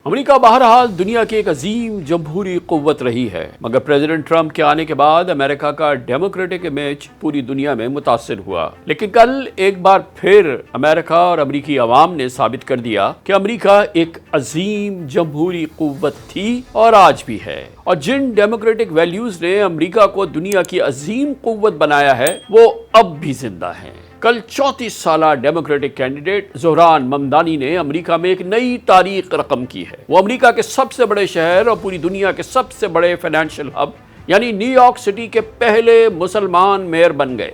امریکہ بہرحال دنیا کی ایک عظیم جمہوری قوت رہی ہے، مگر پریزیڈنٹ ٹرمپ کے آنے کے بعد امریکہ کا ڈیموکریٹک امیج پوری دنیا میں متاثر ہوا۔ لیکن کل ایک بار پھر امریکہ اور امریکی عوام نے ثابت کر دیا کہ امریکہ ایک عظیم جمہوری قوت تھی اور آج بھی ہے، اور جن ڈیموکریٹک ویلیوز نے امریکہ کو دنیا کی عظیم قوت بنایا ہے وہ اب بھی زندہ ہیں۔ کل 34 سالہ ڈیموکریٹک کینڈیڈیٹ زہران ممدانی نے امریکہ میں ایک نئی تاریخ رقم کی ہے۔ وہ امریکہ کے سب سے بڑے شہر اور پوری دنیا کے سب سے بڑے فائنینشیل ہب یعنی نیو یارک سٹی کے پہلے مسلمان میئر بن گئے۔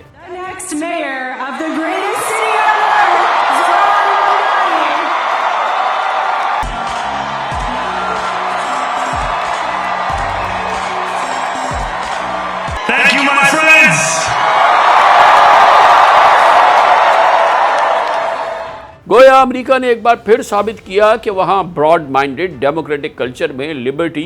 گویا امریکہ نے ایک بار پھر ثابت کیا کہ وہاں براڈ مائنڈڈ ڈیموکریٹک کلچر میں لبرٹی،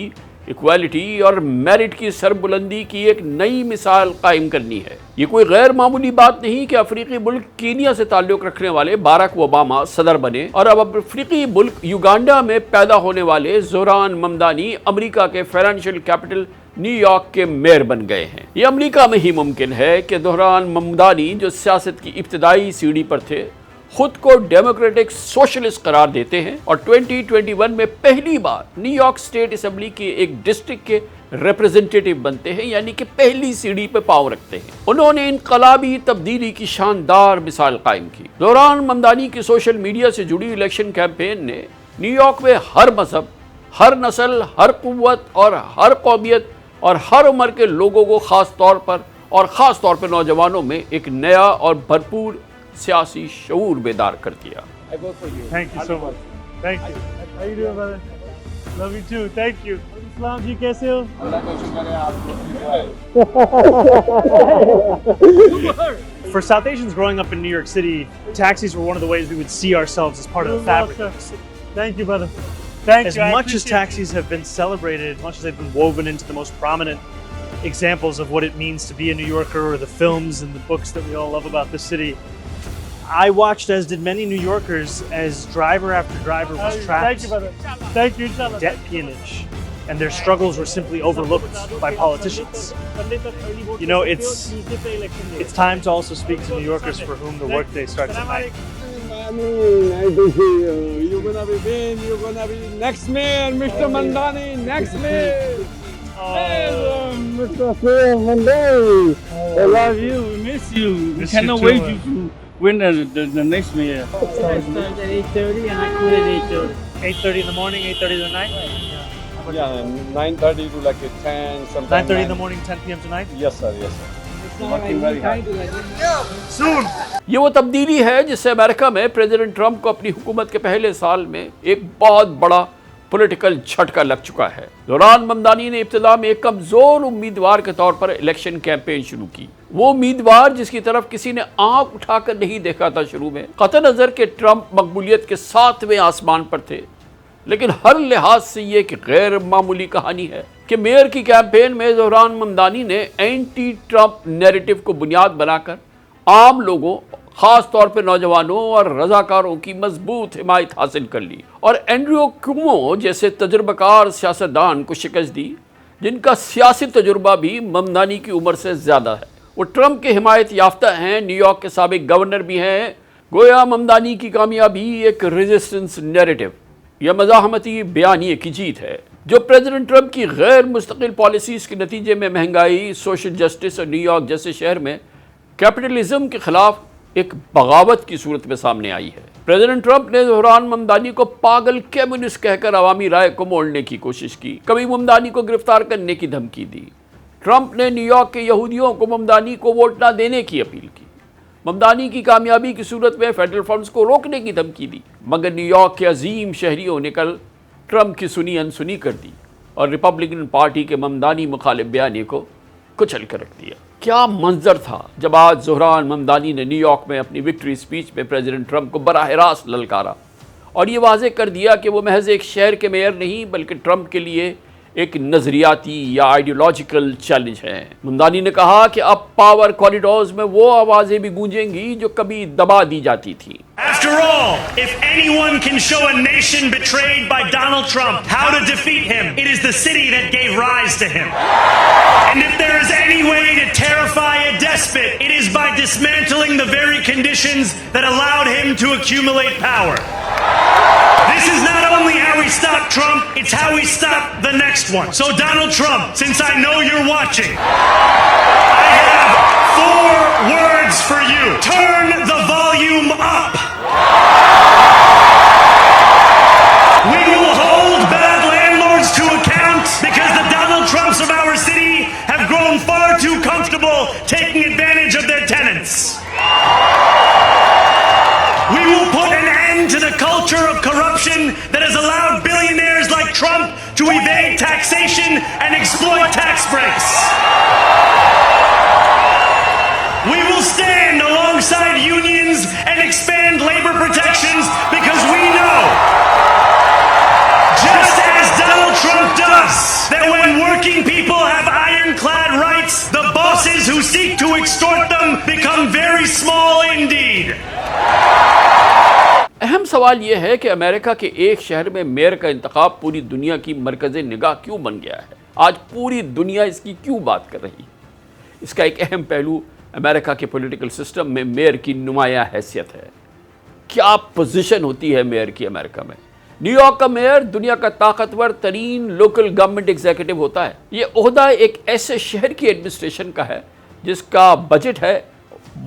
ایکویلٹی اور میرٹ کی سربلندی کی ایک نئی مثال قائم کرنی ہے۔ یہ کوئی غیر معمولی بات نہیں کہ افریقی ملک کینیا سے تعلق رکھنے والے باراک اوباما صدر بنے اور اب افریقی ملک یوگانڈا میں پیدا ہونے والے زہران ممدانی امریکہ کے فائنینشیل کیپٹل نیو یارک کے میئر بن گئے ہیں۔ یہ امریکہ میں ہی ممکن ہے کہ زہران ممدانی جو سیاست کی ابتدائی سیڑھی پر تھے خود کو ڈیموکریٹک سوشلسٹ قرار دیتے ہیں اور 2021 میں پہلی بار نیو یارک اسٹیٹ اسمبلی کے ایک ڈسٹرکٹ کے ریپرزنٹیٹیو بنتے ہیں، یعنی کہ پہلی سیڑھی پہ پاؤں رکھتے ہیں۔ انہوں نے انقلابی تبدیلی کی شاندار مثال قائم کی۔ زہران ممدانی کی سوشل میڈیا سے جڑی الیکشن کیمپین نے نیو یارک میں ہر مذہب، ہر نسل، ہر قوت اور ہر قومیت اور ہر عمر کے لوگوں کو خاص طور پہ نوجوانوں میں ایک نیا اور بھرپور سیاسی شعور بیدار کر دیا۔ Thank you so much. Thank you. How you doing, brother? Love you too. Thank you. اسلام جی کیسے ہو؟ اللہ کا شکر ہے، آپ کو For South Asians growing up in New York City, taxis were one of the ways we would see ourselves as part of the fabric of the city. Thank you, brother. Thank you. As much as taxis have been celebrated, as much as they've been woven into the most prominent examples of what it means to be a New Yorker, or the films and the books that we all love about the city, I watched, as did many New Yorkers, as driver after driver was trapped in debt peonage, and their struggles were simply overlooked by politicians. You know, it's time to also speak to New Yorkers for whom the workday starts at night. Nice to see you. You're gonna be big. You're gonna be next mayor, Mr. Mandani, next mayor. Mr. Mandani, I love you. We miss you. We cannot wait you to win the next mayor. I started at 8:30 and I quit at 8:30. 8:30 in the morning, 8:30 at night? Yeah, 9:30 to like 10, sometimes 9:30 in the morning, 10 p.m. to night? Yes, sir. Yes, sir. Working very hard. Soon! یہ وہ تبدیلی ہے جس سے امریکہ میں president Trump کو اپنی حکومت کے پہلے سال میں ایک بہت بڑا پولیٹیکل جھٹکا لگ چکا ہے۔ زہران ممدانی نے ابتدا میں ایک کمزور امیدوار کے طور پر الیکشن کیمپین شروع کی۔ وہ امیدوار جس کی طرف کسی نے آنکھ اٹھا کر نہیں دیکھا تھا شروع میں، قطع نظر کہ ٹرمپ مقبولیت کے 7ویں آسمان پر تھے، لیکن ہر لحاظ سے یہ ایک غیر معمولی کہانی ہے کہ میئر کی کیمپین میں زہران ممدانی نے اینٹی ٹرمپ نیریٹو کو بنیاد بنا کر عام لوگوں، خاص طور پہ نوجوانوں اور رضاکاروں کی مضبوط حمایت حاصل کر لی اور اینڈریو کیومو جیسے تجربہ کار سیاستدان کو شکست دی جن کا سیاسی تجربہ بھی ممدانی کی عمر سے زیادہ ہے۔ وہ ٹرمپ کے حمایت یافتہ ہیں، نیو یارک کے سابق گورنر بھی ہیں۔ گویا ممدانی کی کامیابی ایک ریزسٹنس نیریٹو یا مزاحمتی بیانیے کی جیت ہے جو پریزیڈنٹ ٹرمپ کی غیر مستقل پالیسیز کے نتیجے میں مہنگائی، سوشل جسٹس اور نیو یارک جیسے شہر میں کیپٹلزم کے خلاف ایک بغاوت کی صورت میں سامنے آئی ہے۔ پریزیڈنٹ ٹرمپ نے زہران ممدانی کو پاگل کمیونسٹ کہہ کر عوامی رائے کو موڑنے کی کوشش کی، کبھی ممدانی کو گرفتار کرنے کی دھمکی دی۔ ٹرمپ نے نیو یارک کے یہودیوں کو ممدانی کو ووٹ نہ دینے کی اپیل کی، ممدانی کی کامیابی کی صورت میں فیڈرل فنڈز کو روکنے کی دھمکی دی، مگر نیو یارک کے عظیم شہریوں نے کل ٹرمپ کی سنی انسنی کر دی اور ریپبلکن پارٹی کے ممدانی مخالف بیانیے کو کچل کر رکھ دیا۔ کیا منظر تھا جب آج زہران ممدانی نے نیو یارک میں اپنی وکٹری سپیچ میں پریزیڈنٹ ٹرمپ کو براہ راست للکارا اور یہ واضح کر دیا کہ وہ محض ایک شہر کے میئر نہیں بلکہ ٹرمپ کے لیے ایک نظریاتی یا آئیڈیولوجیکل چیلنج ہے۔ ممدانی نے کہا کہ اب پاور کوریڈورز میں وہ آوازیں بھی گونجیں گی جو کبھی دبا دی جاتی تھیں۔ After all, if anyone can show a nation betrayed by Donald Trump how to defeat him, it is the city that gave rise to him. And if there is any way to terrify a despot, it is by dismantling the very conditions that allowed him to accumulate power. This is not only how we stop Trump, it's how we stop the next one. So Donald Trump, since I know you're watching, I have 4 words for you. Turn the volume up. We will hold bad landlords to account because the Donald Trumps of our city have grown far too comfortable taking advantage of their tenants. We will put an end to the culture of corruption that has allowed billionaires like Trump to evade taxation and exploit tax breaks. We will stand alongside unions and expand labor protections because we know, just as Donald Trump does, that when working people have ironclad rights, the bosses who seek to extort them become very small indeed. اہم سوال یہ ہے کہ امریکہ کے ایک شہر میں mayor کا انتخاب پوری دنیا کی مرکز نگاہ کیوں بن گیا ہے؟ آج پوری دنیا اس کی کیوں بات کر رہی ہے؟ اس کا ایک اہم پہلو امریکہ کے پولیٹیکل سسٹم میں میئر کی نمایاں حیثیت ہے۔ کیا پوزیشن ہوتی ہے میئر کی امریکہ میں؟ نیو یارک کا میئر دنیا کا طاقتور ترین لوکل گورنمنٹ ایگزیکٹو ہوتا ہے۔ یہ عہدہ ایک ایسے شہر کی ایڈمنسٹریشن کا ہے جس کا بجٹ ہے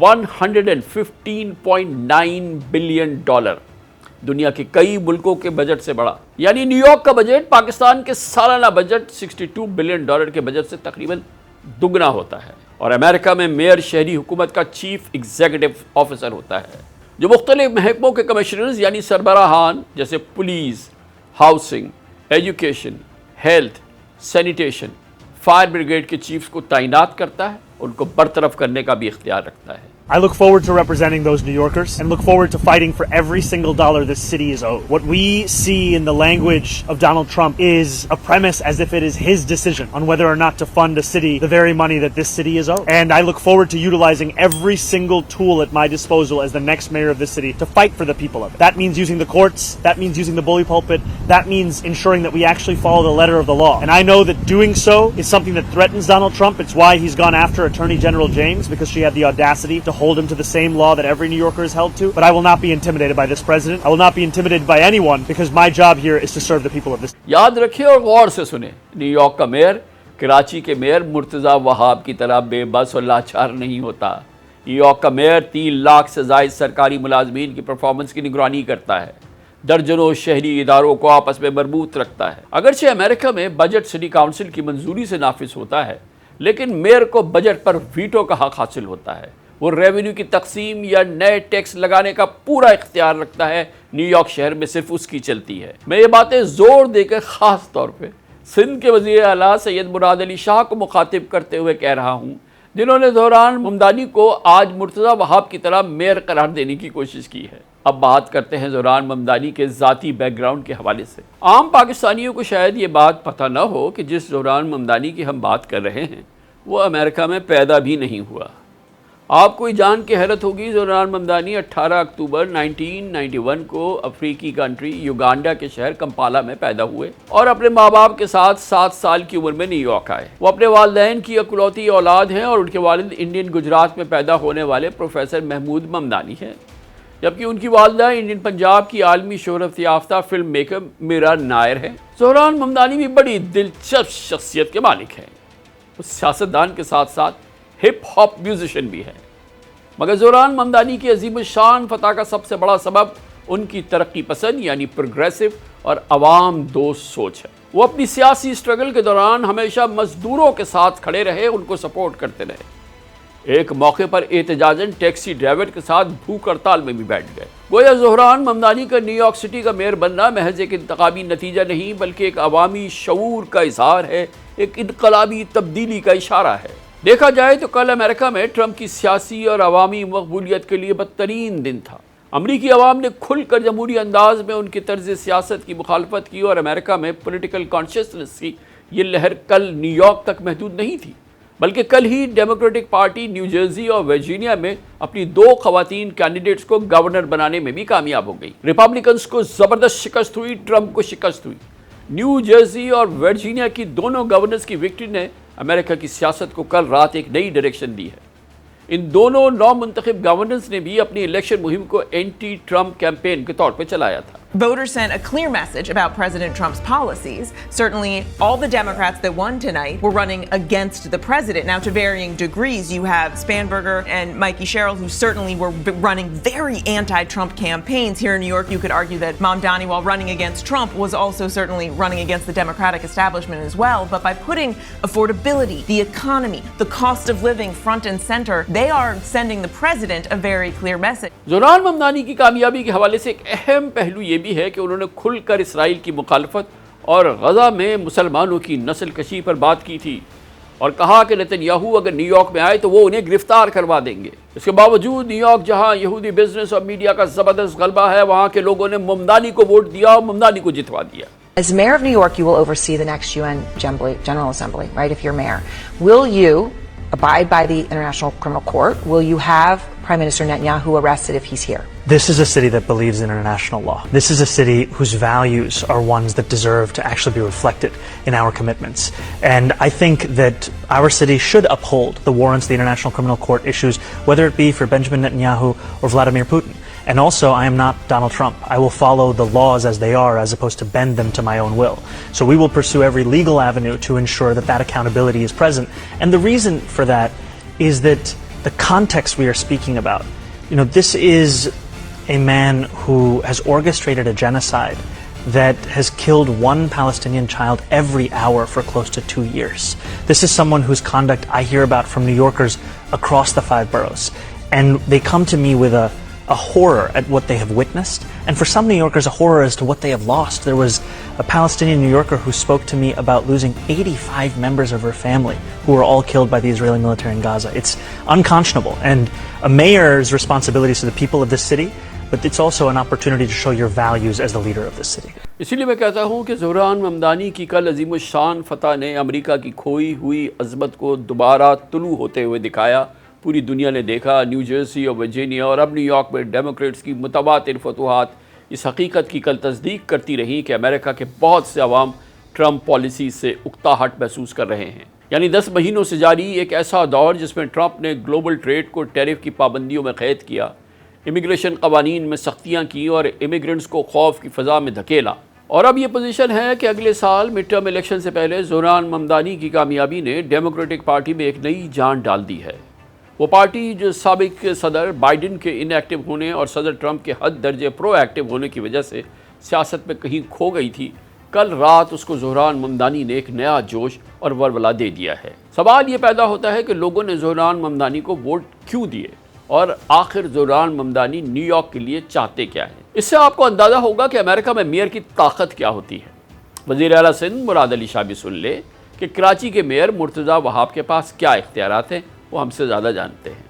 $115.9 بلین، دنیا کے کئی ملکوں کے بجٹ سے بڑا۔ یعنی نیو یارک کا بجٹ پاکستان کے سالانہ بجٹ $62 بلین کے بجٹ سے تقریباً دگنا ہوتا ہے۔ اور امریکہ میں میئر شہری حکومت کا چیف ایگزیکٹو آفیسر ہوتا ہے جو مختلف محکموں کے کمشنرز یعنی سربراہان جیسے police, housing, education, health, sanitation, fire brigade کے چیفز کو تعینات کرتا ہے، ان کو برطرف کرنے کا بھی اختیار رکھتا ہے۔ I look forward to representing those New Yorkers and look forward to fighting for every single dollar this city is owed. What we see in the language of Donald Trump is a premise as if it is his decision on whether or not to fund a city the very money that this city is owed. And I look forward to utilizing every single tool at my disposal as the next mayor of this city to fight for the people of it. That means using the courts, that means using the bully pulpit, that means ensuring that we actually follow the letter of the law. And I know that doing so is something that threatens Donald Trump. It's why he's gone after Attorney General James, because she had the audacity to hold him to the same law that every New Yorker is held to. But I will not be intimidated by this president. I will not be intimidated by anyone because my job here is to serve the people of this. یاد رکھیں اور غور سے سنیں، new York کا mayor Karachi کے mayor Murtaza وہاب کی طرح بے بس اور لاچار نہیں ہوتا۔ نیو یارک کا میئر 3 لاکھ سے زائد سرکاری ملازمین کی پرفارمنس کی نگرانی کرتا ہے، درجنوں شہری اداروں کو آپس میں مربوط رکھتا ہے۔ اگرچہ امریکہ میں بجٹ سٹی کاؤنسل کی منظوری سے نافذ ہوتا ہے، لیکن میئر کو بجٹ پر ویٹو کا حق حاصل ہوتا ہے۔ وہ ریونیو کی تقسیم یا نئے ٹیکس لگانے کا پورا اختیار رکھتا ہے۔ نیو یارک شہر میں صرف اس کی چلتی ہے۔ میں یہ باتیں زور دے کر خاص طور پہ سندھ کے وزیر اعلیٰ سید مراد علی شاہ کو مخاطب کرتے ہوئے کہہ رہا ہوں، جنہوں نے زہران ممدانی کو آج مرتضی وہاب کی طرح میئر قرار دینے کی کوشش کی ہے۔ اب بات کرتے ہیں زہران ممدانی کے ذاتی بیک گراؤنڈ کے حوالے سے۔ عام پاکستانیوں کو شاید یہ بات پتہ نہ ہو کہ جس زہران ممدانی کی ہم بات کر رہے ہیں وہ امریکہ میں پیدا بھی نہیں ہوا۔ آپ کو یہ جان کے حیرت ہوگی زہران ممدانی 18 اکتوبر 1991 کو افریقی کنٹری یوگانڈا کے شہر کمپالا میں پیدا ہوئے اور اپنے ماں باپ کے ساتھ 7 سال کی عمر میں نیو یارک آئے۔ وہ اپنے والدین کی اکلوتی اولاد ہیں اور ان کے والد انڈین گجرات میں پیدا ہونے والے پروفیسر محمود ممدانی ہیں، جبکہ ان کی والدہ انڈین پنجاب کی عالمی شہرت یافتہ فلم میکر میرا نائر ہے۔ زہران ممدانی بھی بڑی دلچسپ شخصیت کے مالک ہیں۔ وہ سیاستدان کے ساتھ ساتھ ہپ ہاپ میوزیشین بھی ہے، مگر زہران ممدانی کی عظیم الشان فتح کا سب سے بڑا سبب ان کی ترقی پسند یعنی پروگریسو اور عوام دوست سوچ ہے۔ وہ اپنی سیاسی سٹرگل کے دوران ہمیشہ مزدوروں کے ساتھ کھڑے رہے، ان کو سپورٹ کرتے رہے۔ ایک موقع پر احتجاجاً ٹیکسی ڈرائیور کے ساتھ بھوک ہڑتال میں بھی بیٹھ گئے۔ گویا زہران ممدانی کا نیو یارک سٹی کا میئر بننا محض ایک انتخابی نتیجہ نہیں بلکہ ایک عوامی شعور کا اظہار ہے، ایک انقلابی تبدیلی کا اشارہ ہے۔ دیکھا جائے تو کل امریکہ میں ٹرمپ کی سیاسی اور عوامی مقبولیت کے لیے بدترین دن تھا۔ امریکی عوام نے کھل کر جمہوری انداز میں ان کی طرز سیاست کی مخالفت کی اور امریکہ میں پولیٹیکل کانشسنس کی یہ لہر کل نیو یارک تک محدود نہیں تھی بلکہ کل ہی ڈیموکریٹک پارٹی نیو جرسی اور ورجینیا میں اپنی 2 خواتین کینڈیڈیٹس کو گورنر بنانے میں بھی کامیاب ہو گئی۔ ریپبلکنز کو زبردست شکست ہوئی، ٹرمپ کو شکست ہوئی۔ نیو جرسی اور ورجینیا کی دونوں گورنرز کی وکٹری نے امریکہ کی سیاست کو کل رات ایک نئی ڈائریکشن دی ہے۔ ان دونوں نو منتخب گورنرز نے بھی اپنی الیکشن مہم کو اینٹی ٹرمپ کیمپین کے طور پہ چلایا تھا۔ Voters sent a clear message about President Trump's policies. Certainly, all the Democrats that won tonight were running against the president. Now, to varying degrees, you have Spanberger and Mikey Sherrill, who certainly were running very anti-Trump campaigns. Here in New York, you could argue that Mamdani, while running against Trump, was also certainly running against the Democratic establishment as well. But by putting affordability, the economy, the cost of living front and center, they are sending the president a very clear message. Zoran Mamdani کی کامیابی کے حوالے سے ایک اہم پہلو یہ بھی ہے کہ انہوں نے کھل کر اسرائیل کی مخالفت اور غزہ میں مسلمانوں کی نسل کشی پر بات کی تھی اور کہا کہ نتنیاہو اگر نیو یارک میں آئے تو وہ انہیں گرفتار کروا دیں گے۔ اس کے باوجود نیو یارک جہاں یہودی بزنس اور میڈیا کا زبردست غلبہ ہے، وہاں کے لوگوں نے ممدانی کو ووٹ دیا اور ممدانی کو جتوا دیا۔ As mayor of New York, you will oversee the next UN General Assembly, right, if you're mayor. Will you abide by the International Criminal Court? Will you have Prime Minister Netanyahu arrested if he's here? This is a city that believes in international law. This is a city whose values are ones that deserve to actually be reflected in our commitments. And I think that our city should uphold the warrants the International Criminal Court issues, whether it be for Benjamin Netanyahu or Vladimir Putin. And also, I am not Donald Trump. I will follow the laws as they are, as opposed to bend them to my own will. So we will pursue every legal avenue to ensure that that accountability is present. And the reason for that is that the context we are speaking about, this is a man who has orchestrated a genocide that has killed one Palestinian child every hour for close to 2 years. This is someone whose conduct I hear about from New Yorkers across the 5 boroughs. And they come to me with a horror at what they have witnessed, and for some New Yorkers a horror as to what they have lost. There was a Palestinian New Yorker who spoke to me about losing 85 members of her family who were all killed by the Israeli military in Gaza. It's unconscionable, and a mayor's responsibility is to the people of this city, but it's also an opportunity to show your values as the leader of this city. اسی لیے میں کہتا ہوں کہ زوران ممدانی کی کل عظیم الشان فتح نے امریکہ کی کھوئی ہوئی عظمت کو دوبارہ طلوع ہوتے ہوئے دکھایا۔ پوری دنیا نے دیکھا، نیو جرسی اور ورجینیا اور اب نیو یارک میں ڈیموکریٹس کی متواتر فتوحات اس حقیقت کی کل تصدیق کرتی رہیں کہ امریکہ کے بہت سے عوام ٹرمپ پالیسی سے اکتاہٹ محسوس کر رہے ہیں۔ یعنی 10 مہینوں سے جاری ایک ایسا دور جس میں ٹرمپ نے گلوبل ٹریڈ کو ٹیرف کی پابندیوں میں قید کیا، امیگریشن قوانین میں سختیاں کی اور امیگرنٹس کو خوف کی فضا میں دھکیلا۔ اور اب یہ پوزیشن ہے کہ اگلے سال مڈ ٹرم الیکشن سے پہلے زوران ممدانی کی کامیابی نے ڈیموکریٹک پارٹی میں ایک نئی جان ڈال دی ہے۔ وہ پارٹی جو سابق صدر بائیڈن کے ان ایکٹیو ہونے اور صدر ٹرمپ کے حد درجے پرو ایکٹیو ہونے کی وجہ سے سیاست میں کہیں کھو گئی تھی، کل رات اس کو زوران ممدانی نے ایک نیا جوش اور ولولہ دے دیا ہے۔ سوال یہ پیدا ہوتا ہے کہ لوگوں نے زوران ممدانی کو ووٹ کیوں دیے اور آخر زوران ممدانی نیو یارک کے لیے چاہتے کیا ہیں؟ اس سے آپ کو اندازہ ہوگا کہ امریکہ میں میئر کی طاقت کیا ہوتی ہے۔ وزیر اعلیٰ سندھ مراد علی شاہ بھی سن لے کہ کراچی کے میئر مرتضیٰ وہاب کے پاس کیا اختیارات ہیں، وہ ہم سے زیادہ جانتے ہیں۔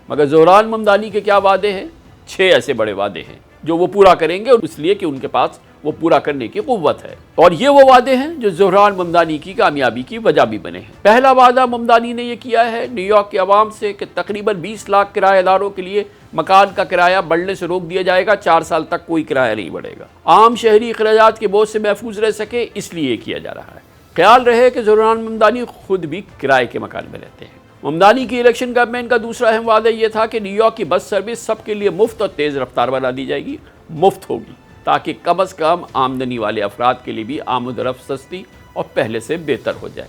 مگر زوران ممدانی کے کیا وعدے ہیں؟ 6 ایسے بڑے وعدے ہیں جو وہ پورا کریں گے، اور اس لیے کہ ان کے پاس وہ پورا کرنے کی قوت ہے۔ اور یہ وہ وعدے ہیں جو زوران ممدانی کی کامیابی کی وجہ بھی بنے ہیں۔ پہلا وعدہ ممدانی نے یہ کیا ہے نیو یارک کے عوام سے کہ تقریباً 20 لاکھ کرایہ داروں کے لیے مکان کا کرایہ بڑھنے سے روک دیا جائے گا، 4 سال تک کوئی کرایہ نہیں بڑھے گا۔ عام شہری اخراجات کے بوجھ سے محفوظ رہ سکے، اس لیے یہ کیا جا رہا ہے۔ خیال رہے کہ زوران ممدانی خود بھی کرائے کے مکان میں رہتے ہیں۔ ممدانی کی الیکشن کیمپین کا دوسرا اہم وعدہ یہ تھا کہ نیو یارک کی بس سروس سب کے لیے مفت اور تیز رفتار بنا دی جائے گی، مفت ہوگی، تاکہ کم از کم آمدنی والے افراد کے لیے بھی آمد و رفت سستی اور پہلے سے بہتر ہو جائے۔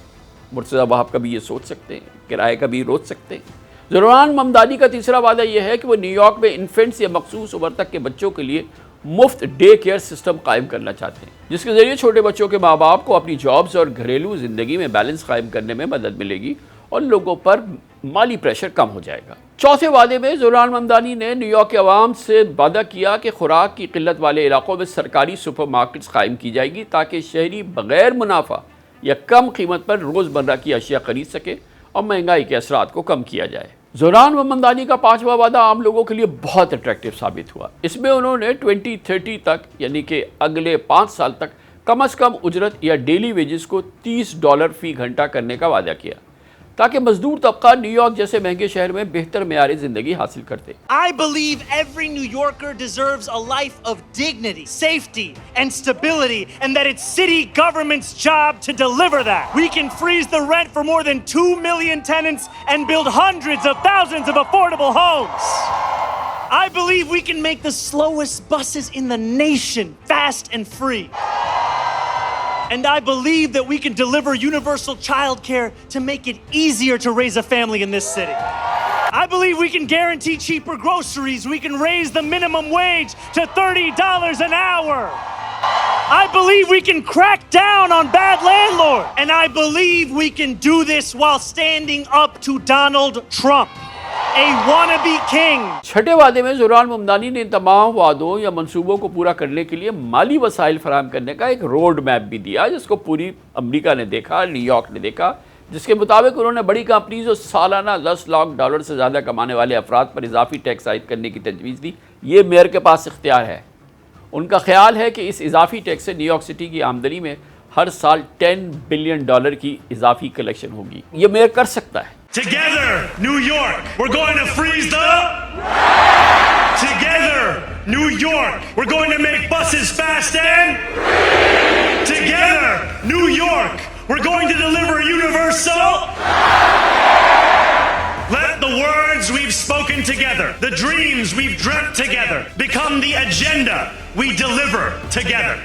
مرتضیٰ وہاب کا بھی یہ سوچ سکتے ہیں، کرائے کا بھی روک سکتے ہیں۔ زوران ممدانی کا تیسرا وعدہ یہ ہے کہ وہ نیو یارک میں انفینٹس یا مخصوص عمر تک کے بچوں کے لیے مفت ڈے کیئر سسٹم قائم کرنا چاہتے ہیں، جس کے ذریعے چھوٹے بچوں کے ماں باپ کو اپنی جابز اور گھریلو زندگی میں بیلنس قائم کرنے میں مدد ملے گی اور لوگوں پر مالی پریشر کم ہو جائے گا۔ چوتھے وعدے میں زوران ممدانی نے نیو یارک کے عوام سے وعدہ کیا کہ خوراک کی قلت والے علاقوں میں سرکاری سپر مارکیٹس قائم کی جائے گی تاکہ شہری بغیر منافع یا کم قیمت پر روزمرہ کی اشیاء خرید سکے اور مہنگائی کے اثرات کو کم کیا جائے۔ زوران ممدانی کا پانچواں وعدہ عام لوگوں کے لیے بہت اٹریکٹیو ثابت ہوا۔ اس میں انہوں نے 2030 تک یعنی کہ اگلے 5 سال تک کم از کم اجرت یا ڈیلی ویجز کو $30 فی گھنٹہ کرنے کا وعدہ کیا، تاکہ مزدور طبقہ نیو یارک جیسے مہنگے شہر میں بہتر معیار زندگی حاصل کرتے. I believe every New Yorker deserves a life of dignity, safety, and stability, and that it's city government's job to deliver that. We can freeze the rent for more than 2 million tenants and build hundreds of thousands of affordable homes. I believe we can make the slowest buses in the nation fast and free. And I believe that we can deliver universal childcare to make it easier to raise a family in this city. I believe we can guarantee cheaper groceries. We can raise the minimum wage to $30 an hour. I believe we can crack down on bad landlords. And I believe we can do this while standing up to Donald Trump, a wannabe king. چھٹے وعدے میں زوران ممدانی نے ان تمام وعدوں یا منصوبوں کو پورا کرنے کے لیے مالی وسائل فراہم کرنے کا ایک روڈ میپ بھی دیا، جس کو پوری امریکہ نے دیکھا، نیو یارک نے دیکھا، جس کے مطابق انہوں نے بڑی کمپنیز اور سالانہ $10 لاکھ سے زیادہ کمانے والے افراد پر اضافی ٹیکس عائد کرنے کی تجویز دی. یہ میئر کے پاس اختیار ہے. ان کا خیال ہے کہ اس اضافی ٹیکس سے نیو یارک سٹی کی آمدنی میں ہر سال $10 بلین کی اضافی کلیکشن ہوگی. یہ میئر کر سکتا ہے. Together, New York, we're going to freeze the... Together, New York, we're going to make buses fast and... Together, New York, we're going to deliver universal... Let the words we've spoken together, the dreams we've dreamt together, become the agenda we deliver together.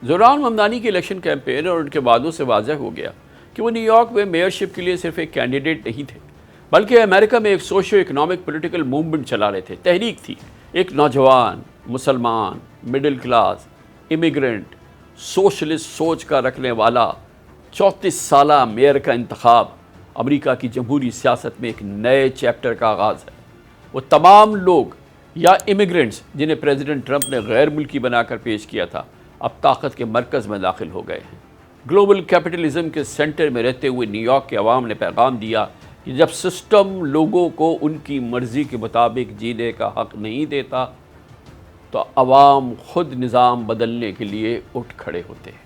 Zoran Mamdani کی election campaign اور ان کے وعدوں سے واضح ہو گیا کہ وہ new York میں میئرشپ کے لیے صرف ایک کینڈیڈیٹ نہیں تھے، بلکہ امریکہ میں ایک سوشو اکنامک پولیٹیکل موومنٹ چلا رہے تھے. تحریک تھی. ایک نوجوان، مسلمان، مڈل کلاس، امیگرنٹ، سوشلسٹ سوچ کا رکھنے والا 34 سالہ میئر کا انتخاب امریکہ کی جمہوری سیاست میں ایک نئے چیپٹر کا آغاز ہے. وہ تمام لوگ یا امیگرنٹس جنہیں پریزیڈنٹ ٹرمپ نے غیر ملکی بنا کر پیش کیا تھا، اب طاقت کے مرکز میں داخل ہو گئے ہیں. گلوبل کیپٹلزم کے سینٹر میں رہتے ہوئے نیو یارک کے عوام نے پیغام دیا کہ جب سسٹم لوگوں کو ان کی مرضی کے مطابق جینے کا حق نہیں دیتا تو عوام خود نظام بدلنے کے لیے اٹھ کھڑے ہوتے ہیں.